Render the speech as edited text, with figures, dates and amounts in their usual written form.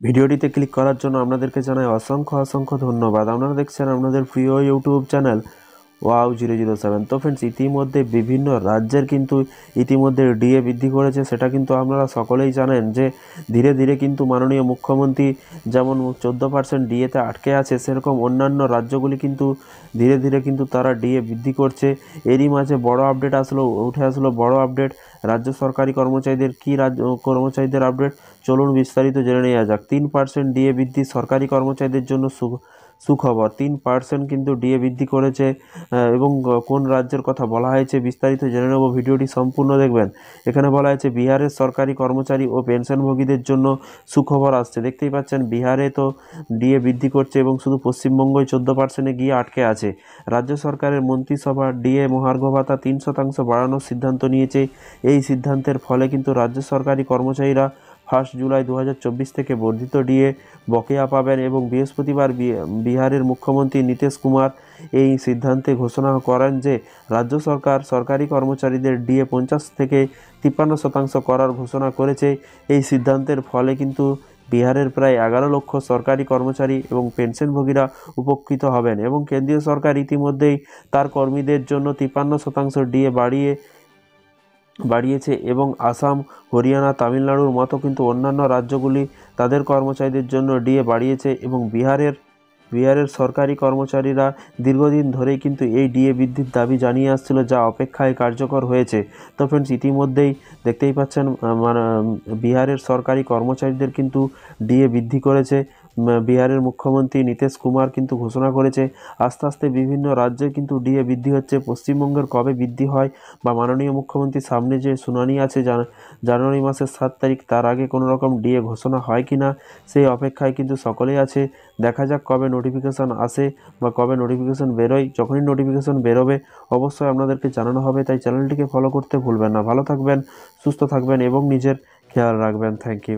ভিডিওটিতে ক্লিক করার জন্য আপনাদেরকে জানাই অসংখ্য ধন্যবাদ। আপনারা দেখছেন আপনাদের প্রিয় ইউটিউব চ্যানেল ওয়াও 007। তো ফ্রেন্ডস, ইতিমধ্যে বিভিন্ন রাজ্যের কিন্তু ইতিমধ্যে ডিএ বৃদ্ধি করেছে, সেটা কিন্তু আপনারা সকলেই জানেন যে ধীরে ধীরে কিন্তু মাননীয় মুখ্যমন্ত্রী যেমন 14% ডিএতে আটকে আছে, সেরকম অন্যান্য রাজ্যগুলি কিন্তু ধীরে ধীরে কিন্তু তারা ডিএ বৃদ্ধি করছে। এরই মাঝে বড় আপডেট উঠে আসলো বড় আপডেট রাজ্য সরকারি কর্মচারীদের। কর্মচারীদের আপডেট, চলুন বিস্তারিত জেনে নেওয়া যাক। 3% ডিএ বৃদ্ধি সরকারি কর্মচারীদের জন্য সুখবর। 3% কিন্তু ডিএ বৃদ্ধি করেছে এবং কোন রাজ্যের কথা বলা হয়েছে বিস্তারিত জেনে নেব, ভিডিওটি সম্পূর্ণ দেখবেন। এখানে বলা হয়েছে বিহারের সরকারি কর্মচারী ও পেনশনভোগীদের জন্য সুখবর আসছে। দেখতেই পাচ্ছেন বিহারে তো ডিএ বৃদ্ধি করছে এবং শুধু পশ্চিমবঙ্গই 14%-এ গিয়ে আটকে আছে। রাজ্য সরকারের মন্ত্রিসভা ডিএ মহার্ঘ ভাতা 3% বাড়ানোর সিদ্ধান্ত নিয়েছে। এই সিদ্ধান্তের ফলে কিন্তু রাজ্য সরকারি কর্মচারীরা 1 জুলাই 2024 থেকে বর্ধিত ডিএ বকেয়া পাবেন এবং বৃহস্পতিবার বিহারের মুখ্যমন্ত্রী নীতিশ কুমার এই সিদ্ধান্তে ঘোষণা করেন যে রাজ্য সরকার সরকারি কর্মচারীদের ডিএ 50 থেকে 53% করার ঘোষণা করেছে। এই সিদ্ধান্তের ফলে কিন্তু বিহারের প্রায় 11 লক্ষ সরকারি কর্মচারী এবং পেনশনভোগীরা উপকৃত হবেন এবং কেন্দ্রীয় সরকার ইতিমধ্যেই তার কর্মীদের জন্য 53% ডিএ বাড়িয়েছে এবং আসাম, হরিয়ানা, তামিলনাড়ুর মতো কিন্তু অন্যান্য রাজ্যগুলি তাদের কর্মচারীদের জন্য ডিএ বাড়িয়েছে এবং বিহারের সরকারি কর্মচারীরা দীর্ঘদিন ধরেই কিন্তু এই ডিএ বৃদ্ধির দাবি জানিয়ে আসছিল, যা অপেক্ষায় কার্যকর হয়েছে। তো ফ্রেন্ডস, ইতিমধ্যেই দেখতেই পাচ্ছেন বিহারের সরকারি কর্মচারীদের কিন্তু ডিএ বৃদ্ধি করেছে। বিহারের মুখ্যমন্ত্রী নীতিশ কুমার কিন্তু ঘোষণা করেছে। আস্তে আস্তে বিভিন্ন রাজ্যে কিন্তু ডিএ বৃদ্ধি হচ্ছে। পশ্চিমবঙ্গের কবে বৃদ্ধি হয় বা মাননীয় মুখ্যমন্ত্রীর সামনে যে শুনানি আছে জানুয়ারি মাসের 7 তারিখ, তার আগে কোনো রকম ডিএ ঘোষণা হয় কি না সেই অপেক্ষায় কিন্তু সকলেই আছে। দেখা যাক কবে নোটিফিকেশান আসে বা কবে নোটিফিকেশান বেরোয়। যখনই নোটিফিকেশান বেরোবে অবশ্যই আপনাদেরকে জানানো হবে, তাই চ্যানেলটিকে ফলো করতে ভুলবেন না। ভালো থাকবেন, সুস্থ থাকবেন এবং নিজের খেয়াল রাখবেন। Thank you.